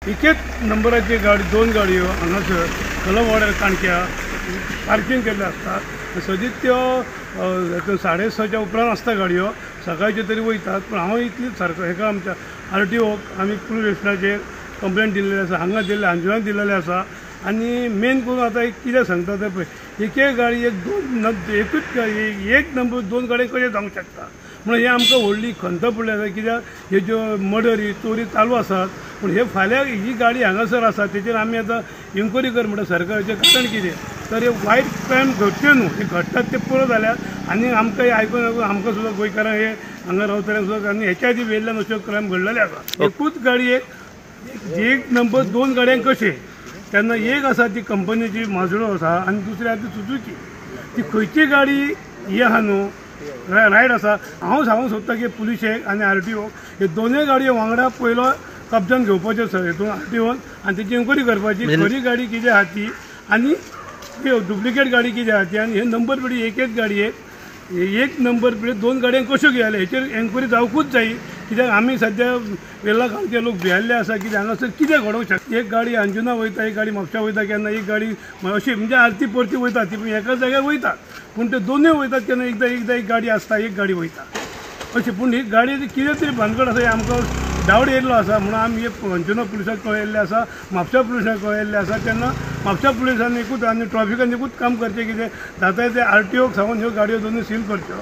एकच नंबराची गाडी दोन गाडयो हांगासर कलम वाड्यार काणक्या पार्किंग केल्ले आसतात. सदीच त्यो 6:30च्या उपरांत आसता गाडयो, सकाळच्यो तरी वयतात. पूण हांव इतली हेका आमच्या RTOक आमी पुलीस स्टेशनाचेर कंप्लेंट दिल्लेली आसा, हांगा दिल्ले अंजुनाक दिल्लेले आसा. आनी मेन करून आतां एक कितें सांगता तें पळय, एक गाडी एकूच गाडी एक नंबर दोन गाडयो कशें जावंक शकता म्हणून हे आमकां व्हडली खंत पडली आसा. कित्याक हे ज्यो मर्डर ही चोरी चालू आसात, पूण हे फाल्यां ही गाडी हांगासर आसा तेचेर आमी आतां इन्क्वायरी कर म्हणटा सरकाराचें कारण कितें तर हे वायट क्रायम घडचे न्हू, हे घडटात ते पळय जाल्यार आनी आमकां हे आयकून आमकां सुद्दां गोंयकारांक हे हांगा रावतल्यांक सुद्दां आनी हेच्या आदी वेल्ल्यान अश्यो क्रायम घडलेले आसा. एकूच गाडयेक एक नंबर दोन गाडयांक कशें तेन्ना एक आसा ती कंपनीची माजडो आसा आनी दुसरी आसा ती सुझुकी. ती खंयची गाडी ही आहा न्हू रायट आसा. हांव सांगूंक सोदता की पुलिशेक आनी RTO हे दोनूय गाडयो वांगडा पयलो कब्जान घेवपाच्यो सर हितून RTOन आनी तेची इन्क्वायरी करपाची खरी गाडी कितें आहा ती आनी डुप्लिकेट गाडी कितें आहा ती आनी हे नंबर प्लेटी एकच गाडयेक एक नंबर प्लेट दोन गाडयांक कश्यो घेयाले हेचेर एन्क्वायरी जावकूच जायी. कित्याक आमी सद्या वेल्ला गांवचे लोक भियेल्ले आसा की हांगासर कितें घडोवंक शकता. एक गाडी अंजुना वयता, एक गाडी म्हापशा वयता, केन्ना एक गाडी अशी म्हणजे आरती परती वयता ती पूण एकाच जाग्यार वयतात. पूण ते दोनूय वयतात केन्ना एकदां एक गाडी आसता, एक गाडी वयता अशी. पूण ही गाडयेची कितें तरी भानगड आसा हे आमकां डावट येयल्लो आसा म्हणून आमी अंजुना पुलिसाक कळयल्ले आसा, म्हापशा पुलिसाक कळयल्ले आसा. तेन्ना म्हापशा पुलिसांनी एकूच आनी ट्रॅफिकान एकूच काम करचें कितें जाता ते RTOक सांगून ह्यो गाडयो दोनूय सील करच्यो